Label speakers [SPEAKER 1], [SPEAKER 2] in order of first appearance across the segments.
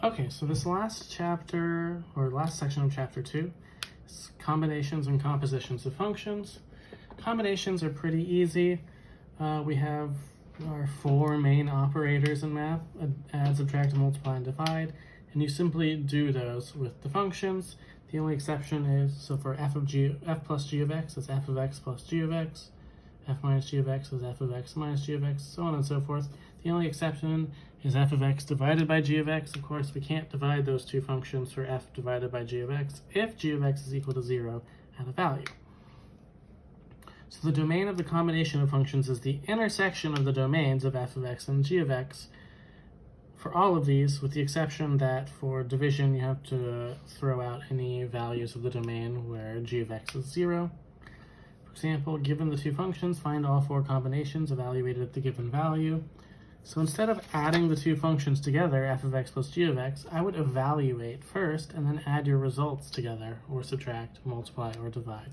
[SPEAKER 1] Okay, so this last chapter, or last section of chapter 2, is combinations and compositions of functions. Combinations are pretty easy. We have our 4 main operators in math: add, subtract, multiply, and divide, and you simply do those with the functions. The only exception is, so for f plus g of x is f of x plus g of x, f minus g of x is f of x minus g of x, so on and so forth. The only exception is f of x divided by g of x. Of course, we can't divide those two functions for f divided by g of x if g of x is equal to 0 at a value. So the domain of the combination of functions is the intersection of the domains of f of x and g of x for all of these, with the exception that for division you have to throw out any values of the domain where g of x is 0. For example, given the two functions, find all 4 combinations evaluated at the given value. So instead of adding the two functions together, f of x plus g of x, I would evaluate first and then add your results together, or subtract, multiply, or divide.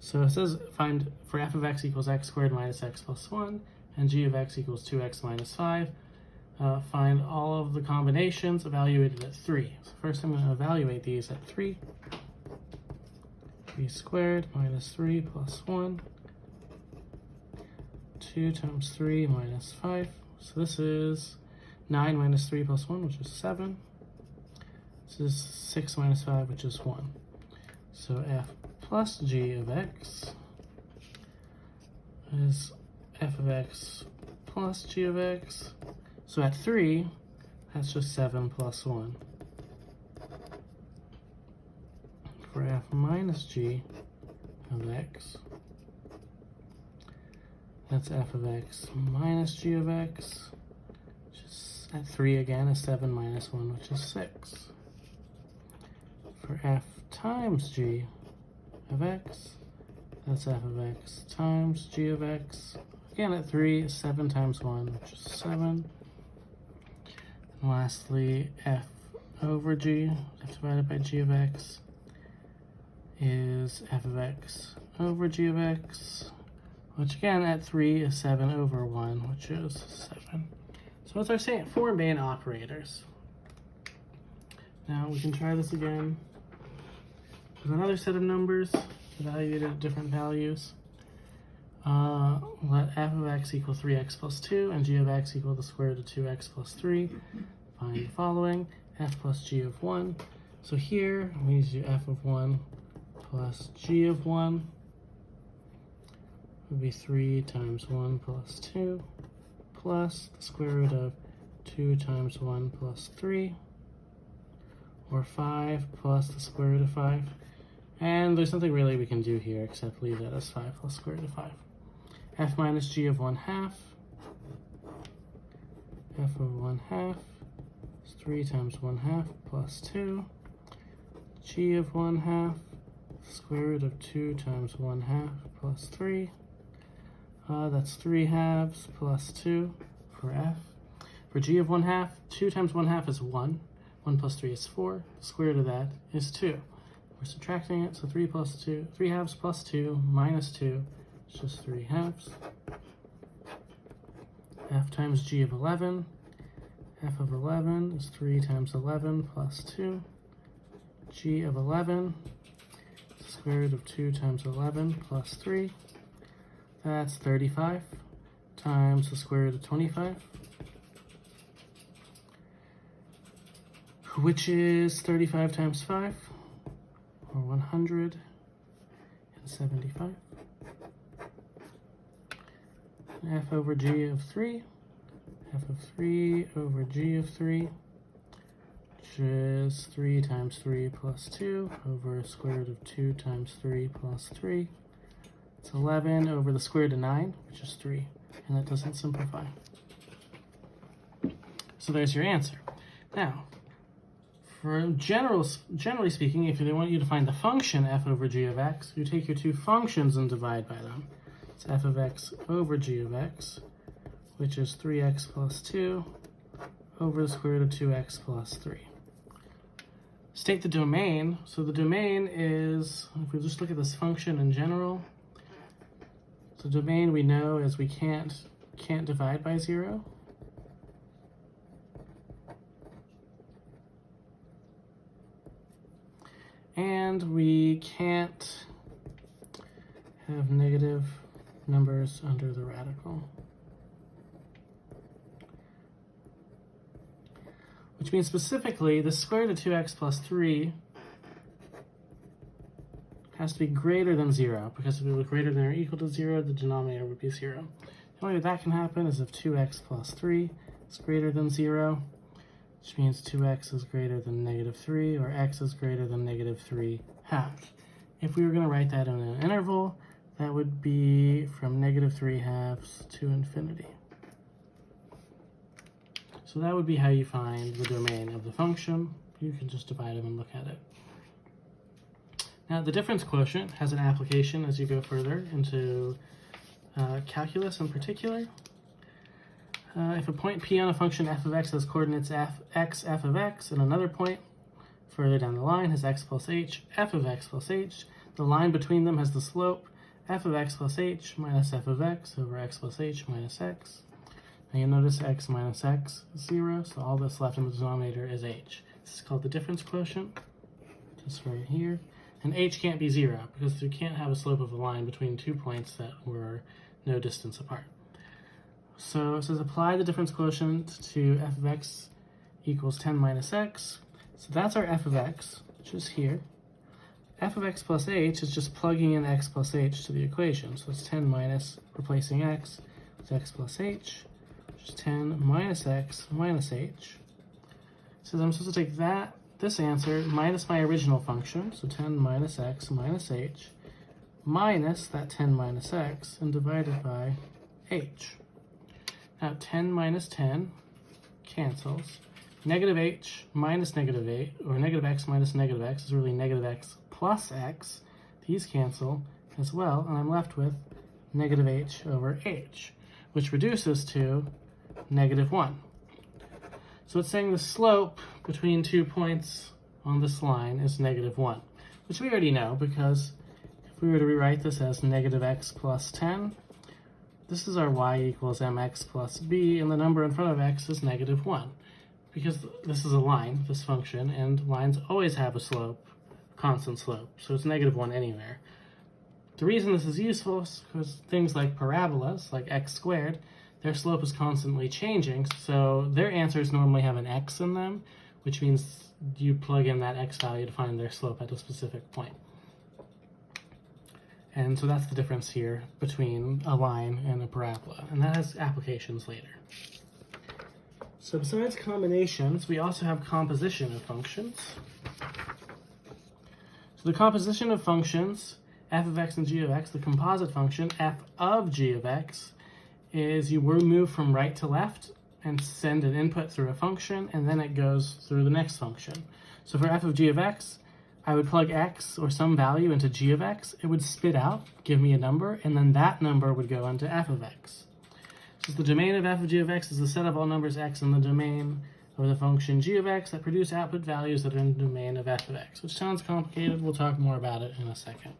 [SPEAKER 1] So it says find for f of x equals x squared minus x plus 1, and g of x equals 2x minus 5. Find all of the combinations evaluated at 3. So first I'm going to evaluate these at 3. 3 squared minus 3 plus 1. 2 times 3 minus 5. So this is 9 minus 3 plus 1, which is 7. This is 6 minus 5, which is 1. So f plus g of x is f of x plus g of x. So at 3, that's just 7 plus 1. For f minus g of x, that's f of x minus g of x, which is at 3 again is 7 minus 1, which is 6. For f times g of x, that's f of x times g of x. Again at 3 is 7 times 1, which is 7. And lastly, f over g, f divided by g of x, is f of x over g of x, which again at 3 is 7 over 1, which is 7. So as I say, 4 main operators. Now we can try this again with another set of numbers evaluated at different values. Let f of x equal 3x plus 2 and g of x equal the square root of 2x plus 3. Find the following: f plus g of 1. So here we need to do f of 1 plus g of 1 would be 3 times 1 plus 2 plus the square root of 2 times 1 plus 3, or 5 plus the square root of 5. And there's nothing really we can do here except leave that as 5 plus square root of 5. F minus g of 1/2. F of 1/2 is 3 times 1/2 plus 2. G of 1/2, square root of 2 times 1/2 plus 3. That's 3/2 plus 2 for f. For g of 1/2, 2 times 1/2 is 1. 1 plus 3 is 4. The square root of that is 2. We're subtracting it, so 3 plus 2, 3/2 plus 2 minus 2 is just 3/2. F times g of 11. F of 11 is 3 times 11 plus 2. G of 11, square root of 2 times 11 plus 3. That's 35 times the square root of 25, which is 35 times 5, or 175. F over g of 3, f of 3 over g of 3, which is 3 times 3 plus 2 over square root of 2 times 3 plus 3. It's 11 over the square root of 9, which is 3, and that doesn't simplify. So there's your answer. Now, for generally speaking, if they want you to find the function f over g of x, you take your two functions and divide by them. It's f of x over g of x, which is 3x plus 2 over the square root of 2x plus 3. State the domain. So the domain is, if we just look at this function in general, the domain we know is we can't divide by 0. And we can't have negative numbers under the radical. Which means specifically the square root of 2x plus 3 has to be greater than 0, because if it was greater than or equal to 0, the denominator would be 0. The only way that can happen is if 2x plus 3 is greater than 0, which means 2x is greater than negative 3, or x is greater than negative 3 halves. If we were going to write that in an interval, that would be from negative 3 halves to infinity. So that would be how you find the domain of the function. You can just divide them and look at it. Now, the difference quotient has an application as you go further into calculus in particular. If a point P on a function f of x has coordinates x f of x, and another point further down the line has x plus h, f of x plus h, the line between them has the slope f of x plus h minus f of x over x plus h minus x. Now you'll notice x minus x is 0, so all that's left in the denominator is h. This is called the difference quotient, just right here. And h can't be 0, because you can't have a slope of a line between 2 points that were no distance apart. So it says apply the difference quotient to f of x equals 10 minus x. So that's our f of x, which is here. F of x plus h is just plugging in x plus h to the equation. So it's 10 minus replacing x with x plus h, which is 10 minus x minus h. So I'm supposed to take this answer minus my original function, so 10 minus x minus h, minus that 10 minus x, and divided by h. Now 10 minus 10 cancels. Negative h minus negative 8, or negative x minus negative x, is really negative x plus x. These cancel as well, and I'm left with negative h over h, which reduces to negative 1. So it's saying the slope between 2 points on this line is negative 1, which we already know, because if we were to rewrite this as negative x plus 10, this is our y equals mx plus b, and the number in front of x is negative 1, because this is a line, this function, and lines always have a slope, constant slope, so it's negative 1 anywhere. The reason this is useful is because things like parabolas, like x squared, their slope is constantly changing, so their answers normally have an x in them, which means you plug in that x value to find their slope at a specific point. And so that's the difference here between a line and a parabola, and that has applications later. So besides combinations, we also have composition of functions. So the composition of functions, f of x and g of x, the composite function, f of g of x, is you move from right to left and send an input through a function, and then it goes through the next function. So for f of g of x, I would plug x or some value into g of x. It would spit out, give me a number, and then that number would go into f of x. So the domain of f of g of x is the set of all numbers x in the domain of the function g of x that produce output values that are in the domain of f of x, which sounds complicated. We'll talk more about it in a second.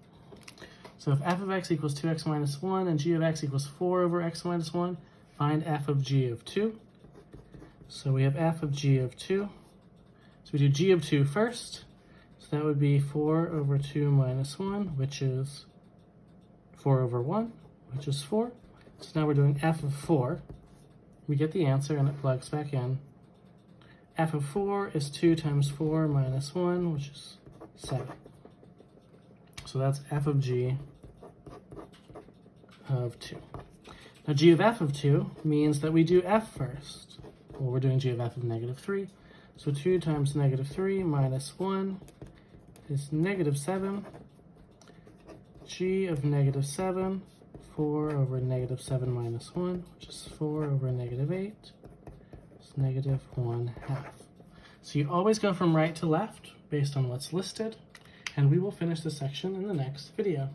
[SPEAKER 1] So if f of x equals 2x minus 1 and g of x equals 4 over x minus 1, find f of g of 2. So we have f of g of 2. So we do g of 2 first. So that would be 4 over 2 minus 1, which is 4 over 1, which is 4. So now we're doing f of 4. We get the answer and it plugs back in. F of 4 is 2 times 4 minus 1, which is 7. So that's f of g of 2. Now g of f of 2 means that we do f first. Well, we're doing g of f of negative 3. So 2 times negative 3 minus 1 is negative 7. G of negative 7, 4 over negative 7 minus 1, which is 4 over negative 8. It's negative 1 half. So you always go from right to left based on what's listed, and we will finish this section in the next video.